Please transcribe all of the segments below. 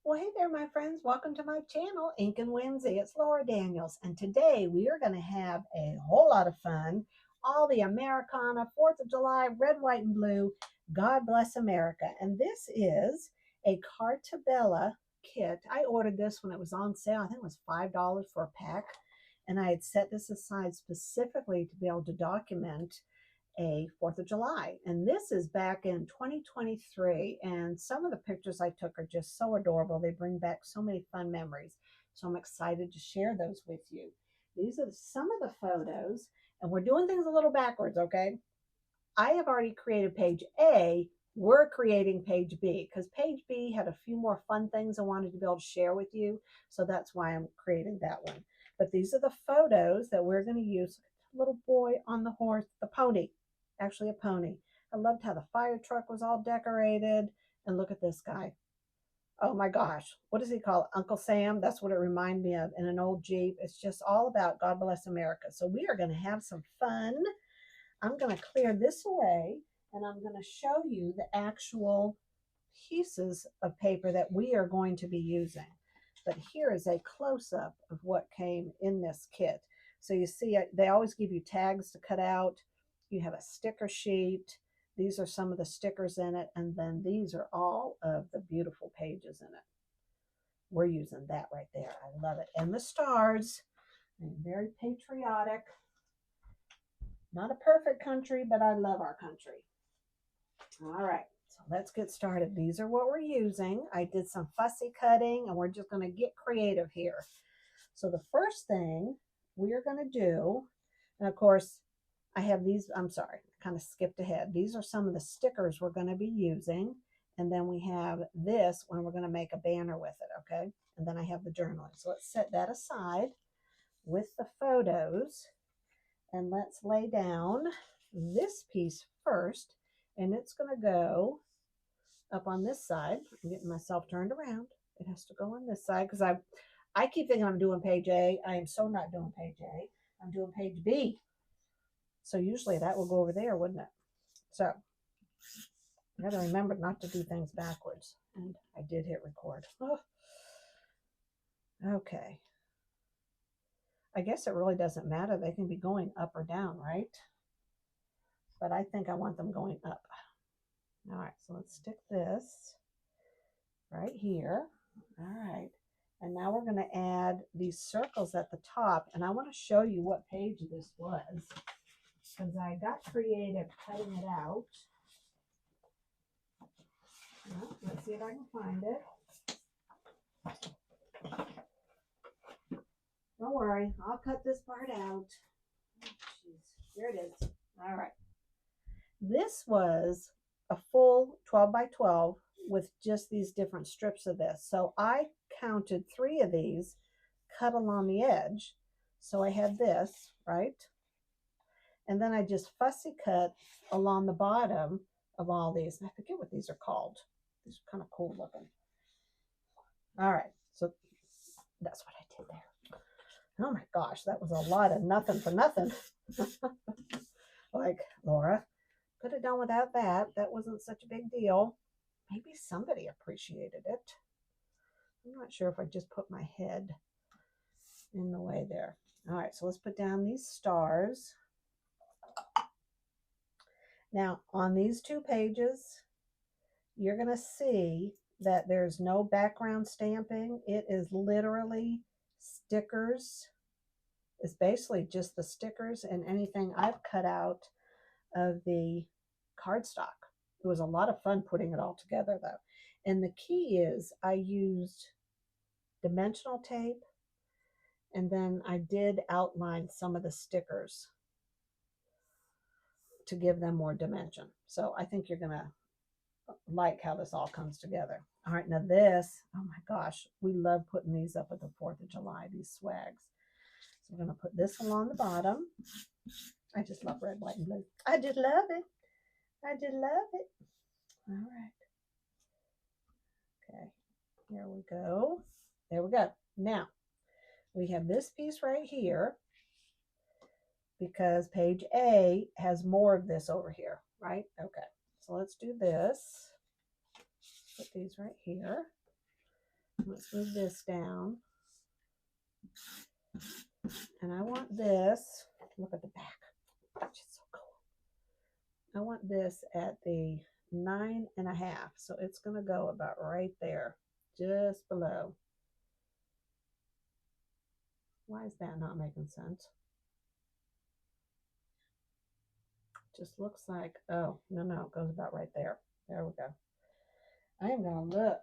Well, hey there, my friends. Welcome to my channel, Ink and Whimsy. It's Laura Daniels, and today we are going to have a whole lot of fun. All the Americana, 4th of July, red, white, and blue. God bless America. And this is a Carta Bella kit. I ordered this when it was on sale. I think it was $5 for a pack. And I had set this aside specifically to be able to document a 4th of July. And this is back in 2023. And some of the pictures I took are just so adorable. They bring back so many fun memories. So I'm excited to share those with you. These are some of the photos, and we're doing things a little backwards, okay? I have already created page A. We're creating page B because page B had a few more fun things I wanted to be able to share with you. So that's why I'm creating that one. But these are the photos that we're going to use. Little boy on the horse, the pony, actually a pony. I loved how the fire truck was all decorated. And look at this guy. Oh my gosh, what does he call it? Uncle Sam? That's what it reminded me of in an old Jeep. It's just all about God bless America. So we are going to have some fun. I'm going to clear this away and I'm going to show you the actual pieces of paper that we are going to be using. But here is a close-up of what came in this kit. So you see, they always give you tags to cut out. You have a sticker sheet. These are some of the stickers in it. And then these are all of the beautiful pages in it. We're using that right there. I love it. And the stars. I'm very patriotic. Not a perfect country, but I love our country. All right, so let's get started. These are what we're using. I did some fussy cutting and we're just going to get creative here. So the first thing we are going to do, and of course, I have these, I'm sorry, I kind of skipped ahead. These are some of the stickers we're going to be using. And then we have this when we're going to make a banner with it, okay? And then I have the journaling. So let's set that aside with the photos. And let's lay down this piece first. And it's going to go up on this side. I'm getting myself turned around. It has to go on this side because I keep thinking I'm doing page A. I am so not doing page A. I'm doing page B. So usually that will go over there, wouldn't it? So I got to remember not to do things backwards. And I did hit record. Oh. Okay. I guess it really doesn't matter. They can be going up or down, right? But I think I want them going up. All right, so let's stick this right here. All right, and now we're going to add these circles at the top, and I want to show you what page this was because I got creative cutting it out. Well, let's see if I can find it. Don't worry, I'll cut this part out. Jeez, here it is. All right. This was a full 12 by 12 with just these different strips of this. So I counted 3 of these cut along the edge. So I had this, right? And then I just fussy cut along the bottom of all these. I forget what these are called. These are kind of cool looking. All right, so that's what I did there. Oh my gosh, that was a lot of nothing for nothing. Like, Laura, could have done without that. That wasn't such a big deal. Maybe somebody appreciated it. I'm not sure if I just put my head in the way there. All right, so let's put down these stars. Now, on these 2 pages, you're going to see that there's no background stamping. It is literally stickers. It's basically just the stickers and anything I've cut out of the cardstock. It was a lot of fun putting it all together though. And the key is I used dimensional tape and then I did outline some of the stickers to give them more dimension. So I think you're gonna like how this all comes together. All right, now this, oh my gosh, we love putting these up at the 4th of July, these swags. So we're gonna put this along the bottom. I just love red, white, and blue. I just love it. I just love it. All right. Okay, here we go. There we go. Now, we have this piece right here because page A has more of this over here, right? Okay, so let's do this. Put these right here. Let's move this down. And I want this, look at the back. It's so cool. I want this at the 9.5. So it's going to go about right there, just below. Why is that not making sense? Just looks like, oh, no, it goes about right there. There we go. I am going to look.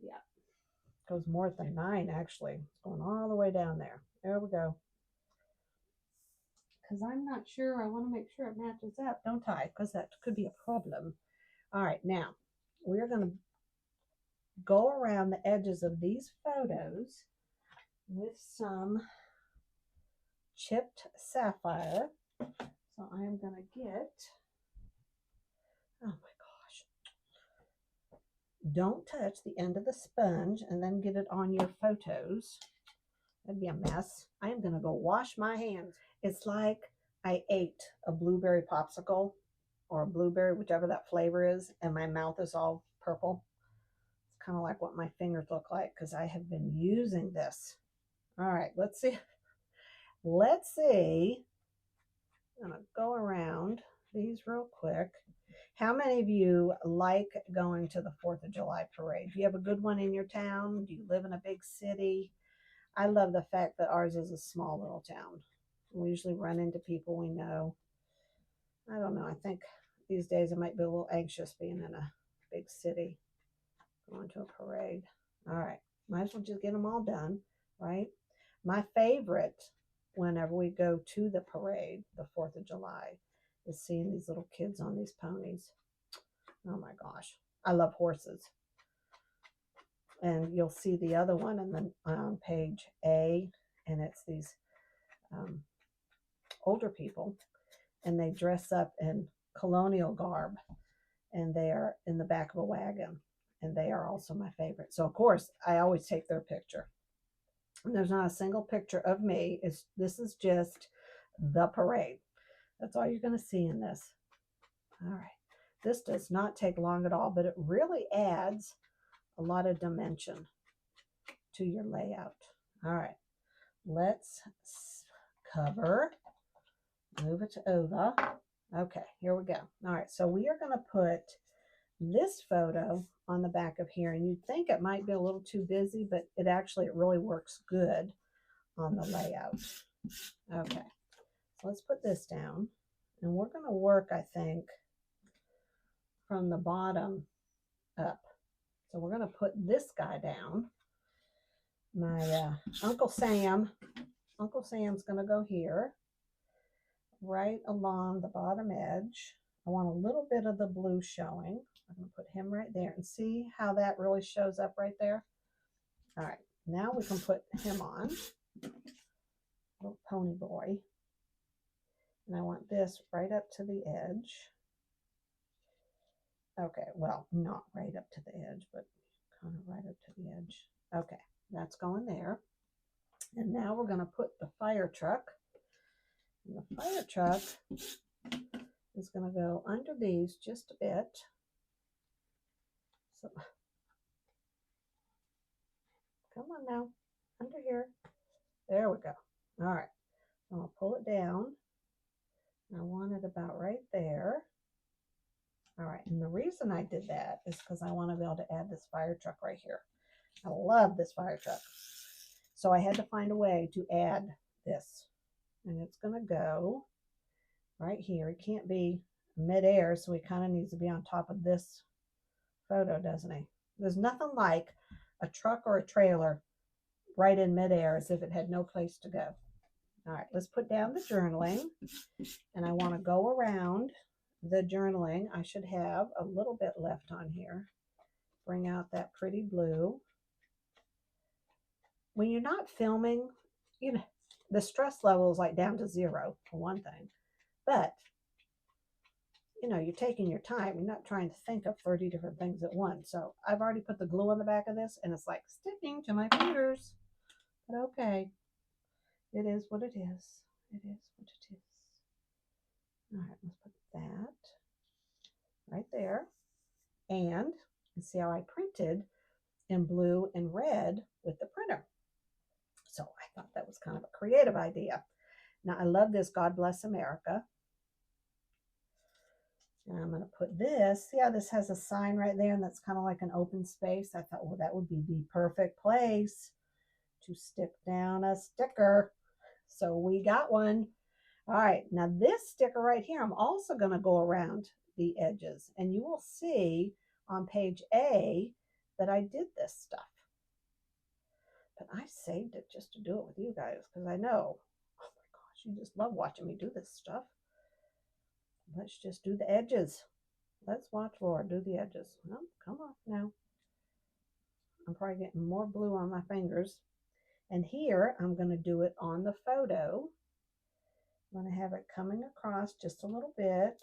Yeah, it goes more than 9 actually. It's going all the way down there. There we go. Because I'm not sure. I want to make sure it matches up, don't I? Because that could be a problem. All right, now we're going to go around the edges of these photos with some chipped sapphire. So I'm going to get, oh my gosh, don't touch the end of the sponge and then get it on your photos. That'd be a mess. I am going to go wash my hands. It's like I ate a blueberry popsicle or a blueberry, whichever that flavor is, and my mouth is all purple. It's kind of like what my fingers look like because I have been using this. All right, let's see. Let's see. I'm going to go around these real quick. How many of you like going to the 4th of July parade? Do you have a good one in your town? Do you live in a big city? I love the fact that ours is a small little town. We usually run into people we know. I don't know. I think these days I might be a little anxious being in a big city, going to a parade. All right. Might as well just get them all done, right? My favorite whenever we go to the parade, the 4th of July, is seeing these little kids on these ponies. Oh my gosh. I love horses. And you'll see the other one on page A, and it's these older people, and they dress up in colonial garb, and they are in the back of a wagon, and they are also my favorite. So, of course, I always take their picture. And there's not a single picture of me. This is just the parade. That's all you're going to see in this. All right. This does not take long at all, but it really adds a lot of dimension to your layout. All right. Let's cover, move it over. Okay, here we go. All right, so we are going to put this photo on the back of here, and you'd think it might be a little too busy, but it really works good on the layout. Okay, so let's put this down, and we're going to work, I think, from the bottom up. So we're going to put this guy down. My Uncle Sam's going to go here, right along the bottom edge. I want a little bit of the blue showing. I'm going to put him right there, and see how that really shows up right there. All right, now we can put him on, little pony boy. And I want this right up to the edge. Okay, well, not right up to the edge, but kind of right up to the edge. Okay, that's going there. And now we're going to put the fire truck. And the fire truck is going to go under these just a bit. So, come on now, under here. There we go. All right, I'm going to pull it down. I want it about right there. All right, and the reason I did that is because I want to be able to add this fire truck right here. I love this fire truck. So I had to find a way to add this. And it's going to go right here. It can't be midair, so he kind of needs to be on top of this photo, doesn't he? There's nothing like a truck or a trailer right in midair as if it had no place to go. All right, let's put down the journaling. And I want to go around the journaling. I should have a little bit left on here. Bring out that pretty blue. When you're not filming, you know, the stress level is like down to 0 for one thing. But, you know, you're taking your time. You're not trying to think of 30 different things at once. So I've already put the glue on the back of this, and it's like sticking to my fingers. But okay, it is what it is. It is what it is. All right, let's put that right there. And see how I printed in blue and red with the printer. So I thought that was kind of a creative idea. Now I love this God Bless America. And I'm going to put this, see how this has a sign right there and that's kind of like an open space. I thought, well, that would be the perfect place to stick down a sticker. So we got one. All right, now this sticker right here, I'm also going to go around the edges and you will see on page A that I did this stuff. But I saved it just to do it with you guys because I know, oh my gosh, you just love watching me do this stuff. Let's just do the edges. Let's watch Laura do the edges. Oh, come on now. I'm probably getting more blue on my fingers. And here, I'm going to do it on the photo. I'm going to have it coming across just a little bit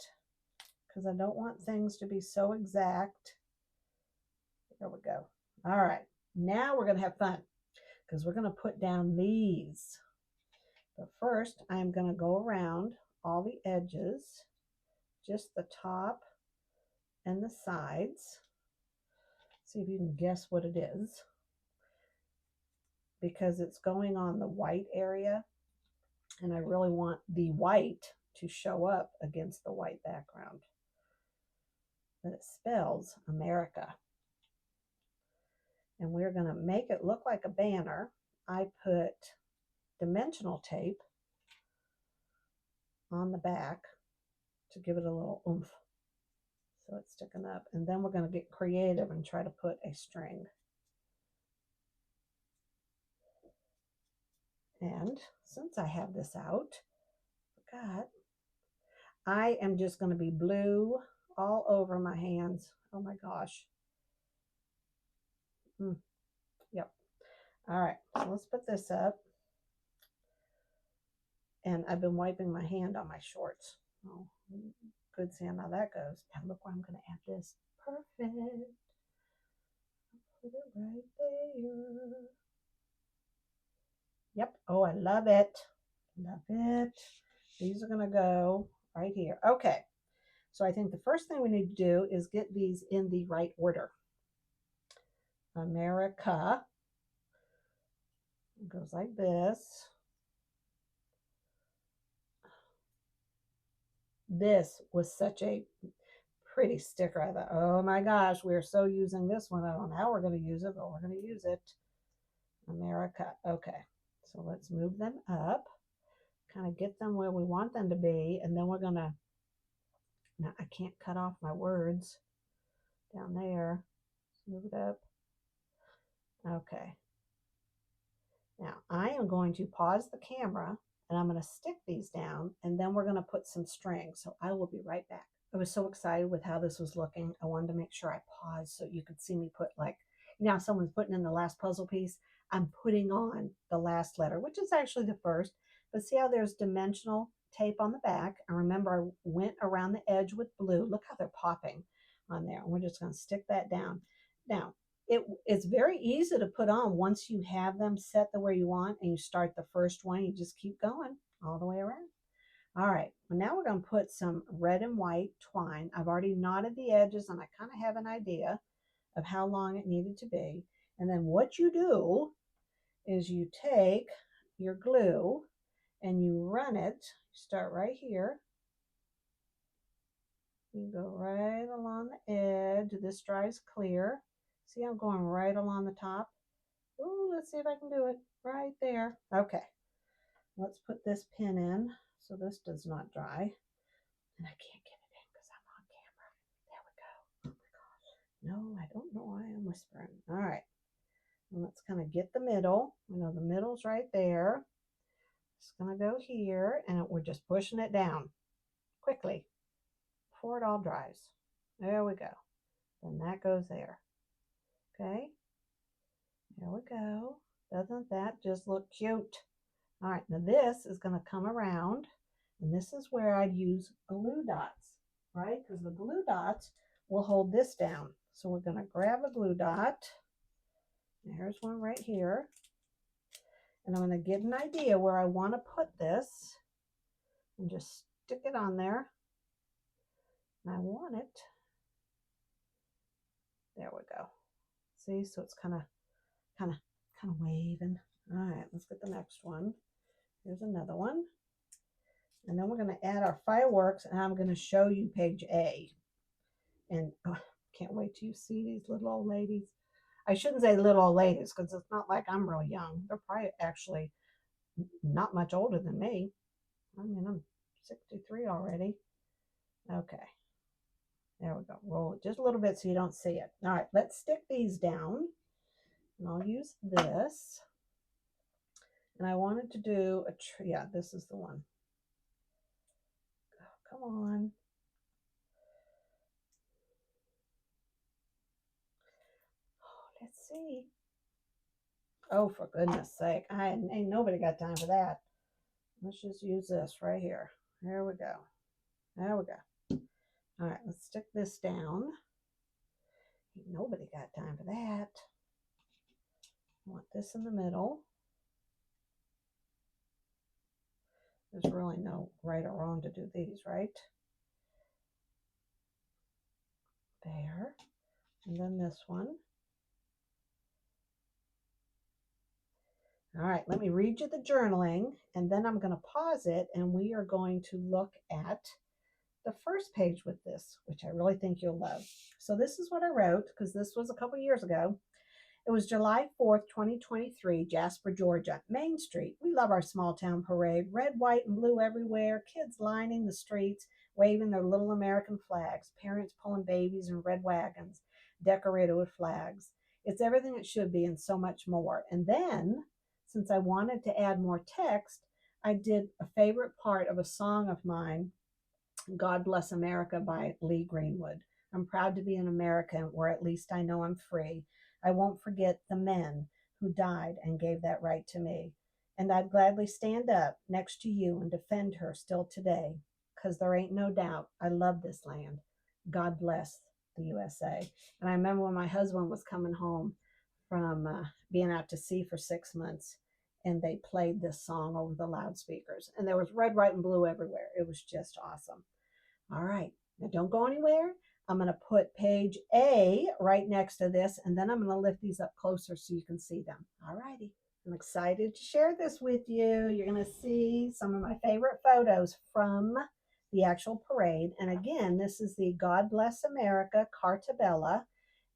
because I don't want things to be so exact. There we go. All right. Now we're going to have fun because we're going to put down these. But first, I'm going to go around all the edges, just the top and the sides. See if you can guess what it is. Because it's going on the white area, and I really want the white to show up against the white background. But it spells America. And we're going to make it look like a banner. I put dimensional tape on the back to give it a little oomph. So it's sticking up. And then we're going to get creative and try to put a string. And since I have this out, I am just going to be blue all over my hands. Oh my gosh. Yep. All right, so let's put this up. And I've been wiping my hand on my shorts. Oh, good seeing how that goes. Now look where I'm going to add this. Perfect. Put it right there. Yep. Oh, I love it. Love it. These are going to go right here. Okay. So I think the first thing we need to do is get these in the right order. America. It goes like this. This was such a pretty sticker. I thought, oh my gosh, we're so using this one. I don't know how we're going to use it, but we're going to use it. America. Okay, so let's move them up, kind of get them where we want them to be, and then we're going to, now I can't cut off my words down there. Let's move it up. Okay. Now I am going to pause the camera and I'm going to stick these down and then we're going to put some string. So I will be right back. I was so excited with how this was looking. I wanted to make sure I paused so you could see me put like, you know, someone's putting in the last puzzle piece. I'm putting on the last letter, which is actually the first. But see how there's dimensional tape on the back. And remember, I went around the edge with blue. Look how they're popping on there. And we're just going to stick that down. Now, it's very easy to put on once you have them set the way you want and you start the first one. You just keep going all the way around. All right, well, now we're going to put some red and white twine. I've already knotted the edges and I kind of have an idea of how long it needed to be. And then what you do is you take your glue and you run it, start right here. You go right along the edge. This dries clear. See, I'm going right along the top. Ooh, let's see if I can do it right there. Okay, let's put this pin in so this does not dry. And I can't get it in because I'm on camera. There we go. Oh my gosh. No, I don't know why I'm whispering. All right, and let's kind of get the middle. You know, the middle's right there. It's gonna go here, and we're just pushing it down quickly before it all dries. There we go. Then that goes there. Okay, there we go. Doesn't that just look cute? All right, now this is going to come around, and this is where I'd use glue dots, right? Because the glue dots will hold this down. So we're going to grab a glue dot. There's one right here. And I'm going to get an idea where I want to put this and just stick it on there. And I want it. There we go. See, so it's kind of waving. All right, let's get the next one. Here's another one. And then we're going to add our fireworks, and I'm going to show you page A. And oh, can't wait till you see these little old ladies. I shouldn't say little old ladies because it's not like I'm real young. They're probably actually not much older than me. I mean, I'm 63 already. Okay. There we go. Roll it just a little bit so you don't see it. All right, let's stick these down. And I'll use this. And I wanted to do a tree. Yeah, this is the one. Oh, come on. Oh, let's see. Oh, for goodness sake. Ain't nobody got time for that. Let's just use this right here. There we go. There we go. All right, let's stick this down. Ain't nobody got time for that. I want this in the middle. There's really no right or wrong to do these, right? There. And then this one. All right, let me read you the journaling, and then I'm going to pause it, and we are going to look at the first page with this, which I really think you'll love. So this is what I wrote, because this was a couple years ago. It was July 4th, 2023, Jasper, Georgia. Main Street. We love our small town parade. Red, white, and blue everywhere. Kids lining the streets, waving their little American flags. Parents pulling babies in red wagons, decorated with flags. It's everything it should be and so much more. And then, since I wanted to add more text, I did a favorite part of a song of mine, God Bless America by Lee Greenwood. I'm proud to be an American where at least I know I'm free. I won't forget the men who died and gave that right to me. And I'd gladly stand up next to you and defend her still today, because there ain't no doubt I love this land. God bless the USA. And I remember when my husband was coming home from being out to sea for 6 months, and they played this song over the loudspeakers. And there was red, white, and blue everywhere. It was just awesome. All right, now don't go anywhere. I'm going to put page A right next to this, and then I'm going to lift these up closer so you can see them. All righty. I'm excited to share this with you. You're going to see some of my favorite photos from the actual parade. And again, this is the God Bless America Carta Bella.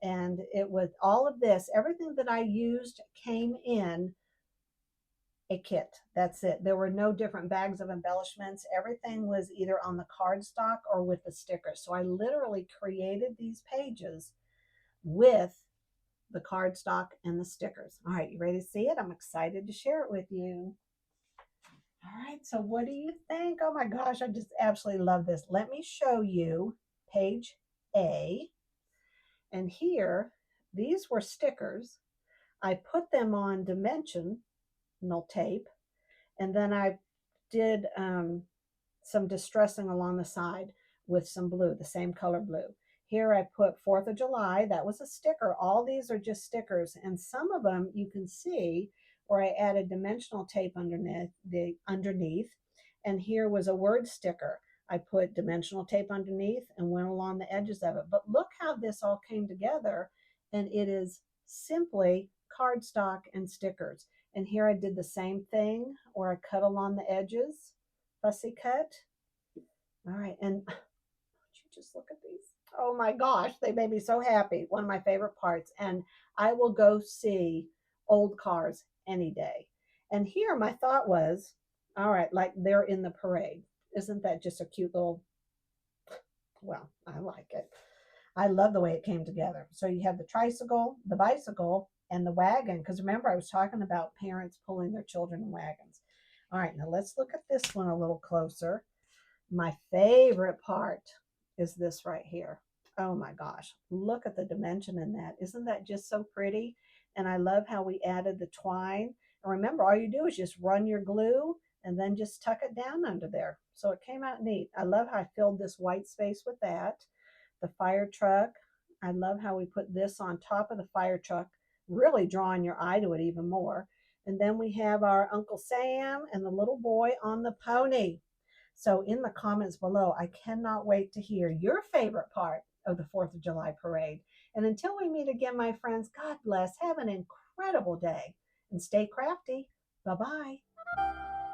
And it was all of this, everything that I used came in a kit. That's it. There were no different bags of embellishments. Everything was either on the cardstock or with the stickers. So I literally created these pages with the cardstock and the stickers. All right, you ready to see it? I'm excited to share it with you. All right, so what do you think? Oh my gosh, I just absolutely love this. Let me show you page A. And here, these were stickers. I put them on dimensional tape, and then I did some distressing along the side with some blue, the same color blue. Here I put 4th of July. That was a sticker. All these are just stickers. And some of them you can see where I added dimensional tape underneath. And here was a word sticker. I put dimensional tape underneath and went along the edges of it. But look how this all came together. And it is simply cardstock and stickers. And here I did the same thing where I cut along the edges, fussy cut. All right, and would you just look at these? Oh my gosh, they made me so happy. One of my favorite parts. And I will go see old cars any day. And here my thought was, all right, like they're in the parade. Isn't that just a cute little, well, I like it. I love the way it came together. So you have the tricycle, the bicycle, and the wagon. Because remember, I was talking about parents pulling their children in wagons. All right, now let's look at this one a little closer. My favorite part is this right here. Oh my gosh, look at the dimension in that. Isn't that just so pretty? And I love how we added the twine. And remember, all you do is just run your glue and then just tuck it down under there. So it came out neat. I love how I filled this white space with that. The fire truck. I love how we put this on top of the fire truck, really drawing your eye to it even more. And then we have our Uncle Sam and the little boy on the pony. So in the comments below, I cannot wait to hear your favorite part of the 4th of July parade. And until we meet again, my friends, God bless. Have an incredible day and stay crafty. Bye bye.